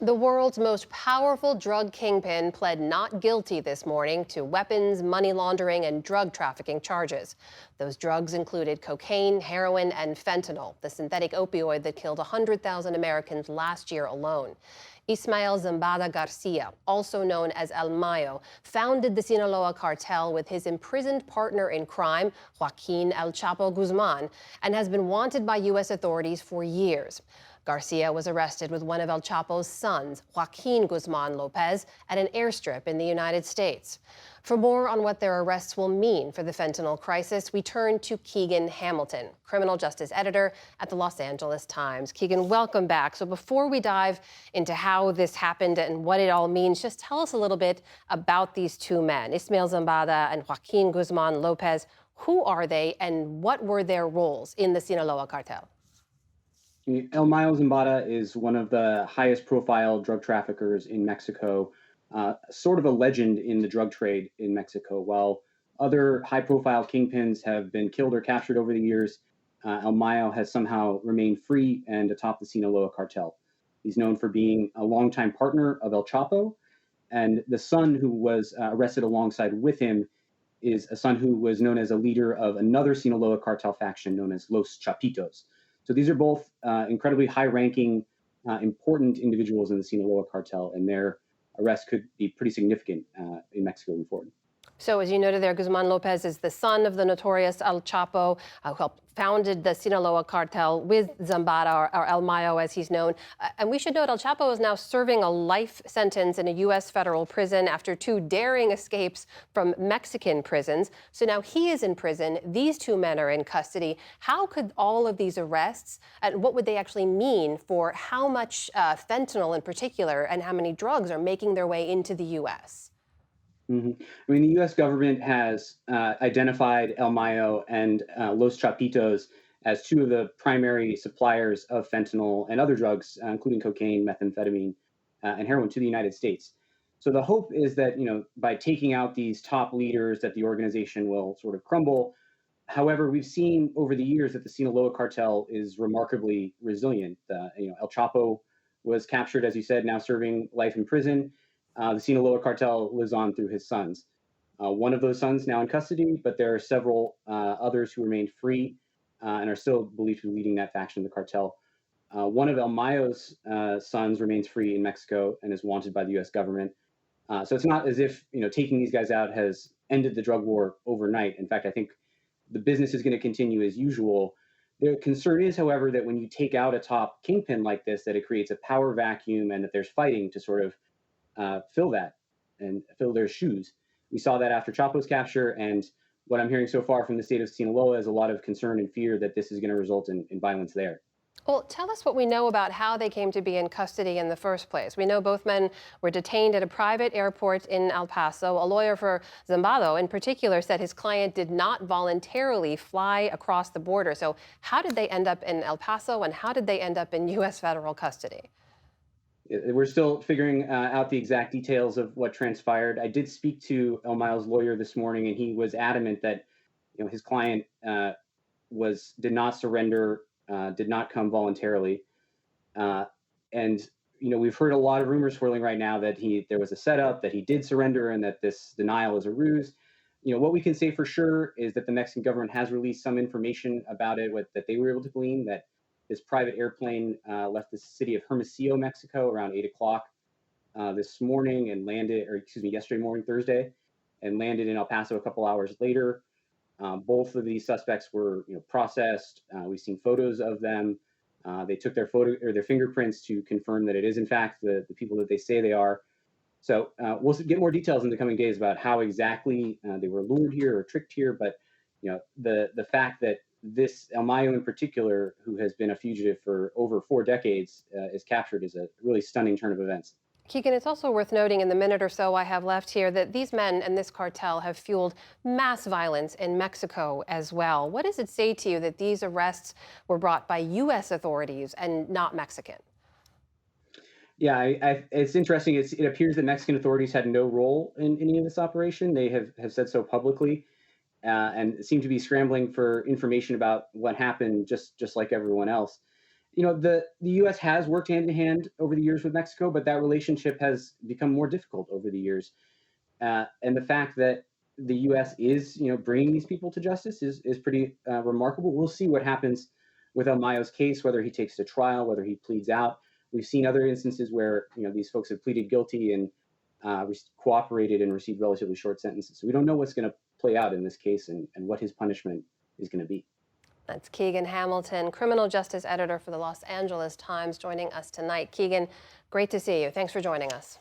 The world's most powerful drug kingpin pled not guilty this morning to weapons, money laundering, and drug trafficking charges. Those drugs included cocaine, heroin, and fentanyl, the synthetic opioid that killed 100,000 Americans last year alone. Ismael Zambada Garcia, also known as El Mayo, founded the Sinaloa cartel with his imprisoned partner in crime, Joaquin El Chapo Guzman, and has been wanted by U.S. authorities for years. Garcia was arrested with one of El Chapo's sons, Joaquin Guzman Lopez, at an airstrip in the United States. For more on what their arrests will mean for the fentanyl crisis, we turn to Keegan Hamilton, criminal justice editor at the Los Angeles Times. Keegan, welcome back. So before we dive into how this happened and what it all means, just tell us a little bit about these two men, Ismael Zambada and Joaquin Guzman Lopez. Who are they and what were their roles in the Sinaloa cartel? El Mayo Zambada is one of the highest profile drug traffickers in Mexico, sort of a legend in the drug trade in Mexico. While other high profile kingpins have been killed or captured over the years, El Mayo has somehow remained free and atop the Sinaloa cartel. He's known for being a longtime partner of El Chapo, and the son who was arrested alongside with him is a son who was known as a leader of another Sinaloa cartel faction known as Los Chapitos. So these are both incredibly high-ranking, important individuals in the Sinaloa cartel, and their arrest could be pretty significant in Mexico moving forward. So, as you noted there, Guzman Lopez is the son of the notorious El Chapo, who helped founded the Sinaloa cartel with Zambada, or El Mayo, as he's known. And we should note El Chapo is now serving a life sentence in a U.S. federal prison after two daring escapes from Mexican prisons. So now he is in prison. These two men are in custody. How could all of these arrests, and what would they actually mean for how much fentanyl in particular and how many drugs are making their way into the U.S.? I mean, the U.S. government has identified El Mayo and Los Chapitos as two of the primary suppliers of fentanyl and other drugs, including cocaine, methamphetamine, and heroin, to the United States. So the hope is that by taking out these top leaders, that the organization will sort of crumble. However, we've seen over the years that the Sinaloa cartel is remarkably resilient. El Chapo was captured, as you said, now serving life in prison. The Sinaloa cartel lives on through his sons. One of those sons now in custody, but there are several others who remain free and are still believed to be leading that faction of the cartel. One of El Mayo's sons remains free in Mexico and is wanted by the U.S. government. So it's not as if taking these guys out has ended the drug war overnight. In fact, I think the business is going to continue as usual. The concern is, however, that when you take out a top kingpin like this, that it creates a power vacuum and that there's fighting to sort of fill that and fill their shoes. We saw that after Chapo's capture, and what I'm hearing so far from the state of Sinaloa is a lot of concern and fear that this is going to result in violence there. Well, tell us what we know about how they came to be in custody in the first place. We know both men were detained at a private airport in El Paso. A lawyer for Zambado, in particular, said his client did not voluntarily fly across the border. So how did they end up in El Paso, and how did they end up in U.S. federal custody? We're still figuring out the exact details of what transpired. I did speak to El Mayo's lawyer this morning, and he was adamant that his client was did not surrender, did not come voluntarily, and we've heard a lot of rumors swirling right now that there was a setup, that he did surrender, and that this denial is a ruse. What we can say for sure is that the Mexican government has released some information about it, that they were able to glean, that this private airplane left the city of Hermosillo, Mexico, around 8 o'clock this morning and landed, or excuse me, yesterday morning, Thursday, and landed in El Paso a couple hours later. Both of these suspects were, processed. We've seen photos of them. They took their photo or their fingerprints to confirm that it is in fact the people that they say they are. So we'll get more details in the coming days about how exactly they were lured here or tricked here. But the fact that this El Mayo in particular, who has been a fugitive for over 4 decades, is captured is a really stunning turn of events. Keegan, it's also worth noting in the minute or so I have left here that these men and this cartel have fueled mass violence in Mexico as well. What does it say to you that these arrests were brought by U.S. authorities and not Mexican? Yeah, it's interesting. It appears that Mexican authorities had no role in any of this operation. They have said so publicly, and seem to be scrambling for information about what happened, just like everyone else. The U.S. has worked hand in hand over the years with Mexico, but that relationship has become more difficult over the years. And the fact that the U.S. is, bringing these people to justice is pretty remarkable. We'll see what happens with El Mayo's case, whether he takes to trial, whether he pleads out. We've seen other instances where these folks have pleaded guilty and cooperated and received relatively short sentences. So we don't know what's going to play out in this case and what his punishment is going to be. That's Keegan Hamilton, criminal justice editor for the Los Angeles Times, joining us tonight. Keegan, great to see you. Thanks for joining us.